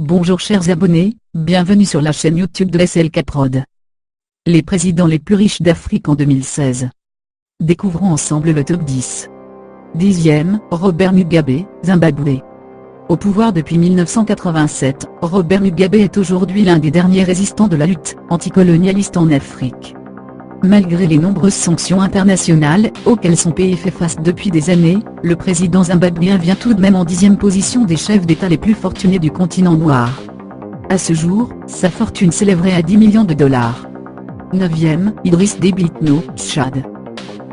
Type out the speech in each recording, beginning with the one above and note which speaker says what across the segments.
Speaker 1: Bonjour chers abonnés, bienvenue sur la chaîne YouTube de SLK Prod. Les présidents les plus riches d'Afrique en 2016. Découvrons ensemble le top 10. 10e, Robert Mugabe, Zimbabwe. Au pouvoir depuis 1987, Robert Mugabe est aujourd'hui l'un des derniers résistants de la lutte anticolonialiste en Afrique. Malgré les nombreuses sanctions internationales auxquelles son pays fait face depuis des années, le président zimbabwéen vient tout de même en 10e position des chefs d'État les plus fortunés du continent noir. À ce jour, sa fortune s'élèverait à 10 millions de dollars. 9e, Idriss Déby Itno, Tchad.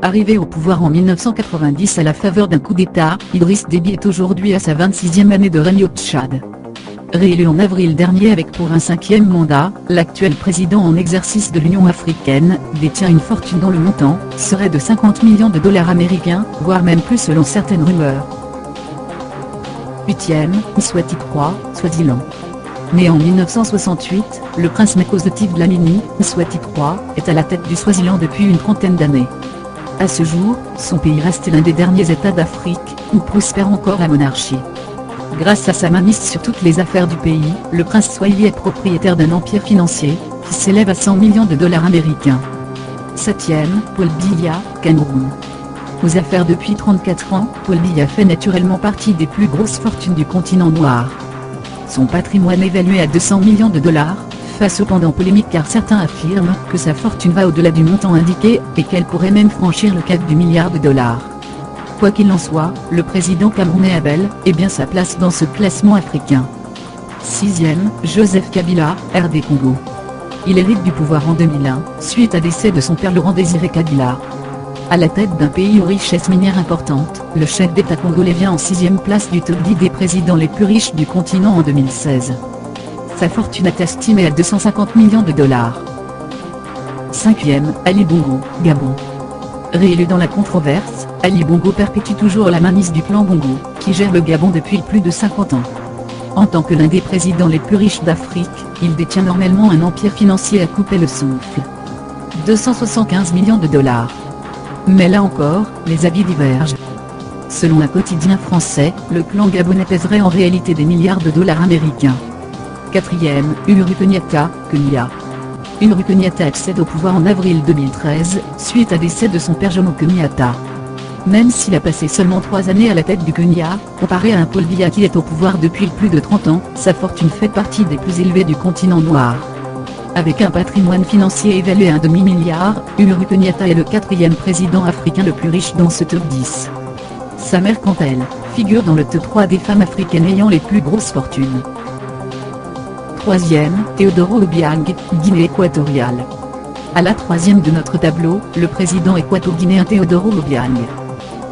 Speaker 1: Arrivé au pouvoir en 1990 à la faveur d'un coup d'État, Idriss Déby est aujourd'hui à sa 26e année de règne au Tchad. Réélu en avril dernier avec pour un 5e mandat, l'actuel président en exercice de l'Union africaine détient une fortune dont le montant serait de 50 millions de dollars américains, voire même plus selon certaines rumeurs. 8e, Mswati III, Swaziland. Né en 1968, le prince Mkhosi Dlamini, Mswati III, est à la tête du Swaziland depuis une trentaine d'années. À ce jour, son pays reste l'un des derniers États d'Afrique où prospère encore la monarchie. Grâce à sa mainmise sur toutes les affaires du pays, le prince Swahili est propriétaire d'un empire financier, qui s'élève à 100 millions de dollars américains. 7e, Paul Biya, Cameroun. Aux affaires depuis 34 ans, Paul Biya fait naturellement partie des plus grosses fortunes du continent noir. Son patrimoine évalué à 200 millions de dollars, fait cependant polémique car certains affirment que sa fortune va au-delà du montant indiqué, et qu'elle pourrait même franchir le cap du milliard de dollars. Quoi qu'il en soit, le président camerounais a bel et bien sa place dans ce classement africain. 6e, Joseph Kabila, RD Congo. Il hérite du pouvoir en 2001, suite à décès de son père Laurent Désiré Kabila. À la tête d'un pays aux richesses minières importantes, le chef d'État congolais vient en 6e place du top 10 des présidents les plus riches du continent en 2016. Sa fortune est estimée à 250 millions de dollars. 5e, Ali Bongo, Gabon. Réélu dans la controverse, Ali Bongo perpétue toujours la mainmise du clan Bongo, qui gère le Gabon depuis plus de 50 ans. En tant que l'un des présidents les plus riches d'Afrique, il détient normalement un empire financier à couper le souffle. 275 millions de dollars. Mais là encore, les avis divergent. Selon un quotidien français, le clan gabonais pèserait en réalité des milliards de dollars américains. 4e, Uhuru Kenyatta, Kenya. Uhuru Kenyatta accède au pouvoir en avril 2013, suite à décès de son père Jomo Kenyatta. Même s'il a passé seulement 3 années à la tête du Kenya, comparé à un Paul Biya qui est au pouvoir depuis plus de 30 ans, sa fortune fait partie des plus élevées du continent noir. Avec un patrimoine financier évalué à un demi-milliard, Uhuru Kenyatta est le 4e président africain le plus riche dans ce top 10. Sa mère quant à elle, figure dans le top 3 des femmes africaines ayant les plus grosses fortunes. 3e, Teodoro Obiang, Guinée équatoriale. À la 3e de notre tableau, le président équato-guinéen Teodoro Obiang.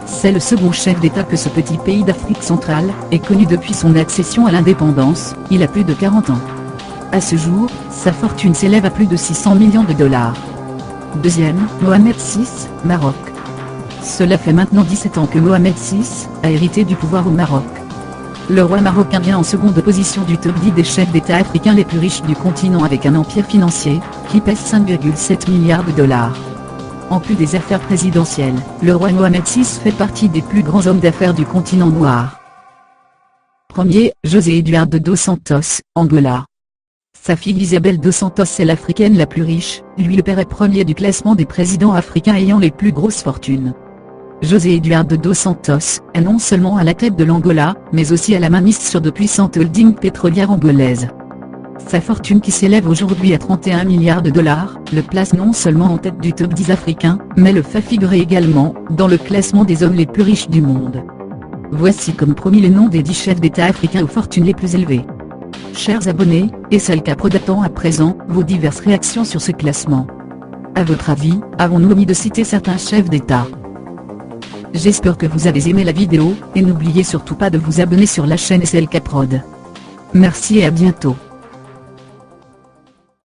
Speaker 1: C'est le second chef d'État que ce petit pays d'Afrique centrale est connu depuis son accession à l'indépendance, il a plus de 40 ans. À ce jour, sa fortune s'élève à plus de 600 millions de dollars. 2e, Mohamed VI, Maroc. Cela fait maintenant 17 ans que Mohamed VI a hérité du pouvoir au Maroc. Le roi marocain vient en seconde position du top 10 des chefs d'État africains les plus riches du continent avec un empire financier, qui pèse 5,7 milliards de dollars. En plus des affaires présidentielles, le roi Mohamed VI fait partie des plus grands hommes d'affaires du continent noir. 1er, José Eduardo dos Santos, Angola. Sa fille Isabel dos Santos est l'Africaine la plus riche, lui le père est premier du classement des présidents africains ayant les plus grosses fortunes. José Eduardo dos Santos est non seulement à la tête de l'Angola, mais aussi à la mainmise sur de puissantes holdings pétrolières angolaises. Sa fortune qui s'élève aujourd'hui à 31 milliards de dollars, le place non seulement en tête du top 10 africain, mais le fait figurer également dans le classement des hommes les plus riches du monde. Voici comme promis les noms des 10 chefs d'État africains aux fortunes les plus élevées. Chers abonnés, SLK Prod attend à présent vos diverses réactions sur ce classement. À votre avis, avons-nous omis de citer certains chefs d'État? J'espère que vous avez aimé la vidéo, et n'oubliez surtout pas de vous abonner sur la chaîne SLK Prod. Merci et à bientôt.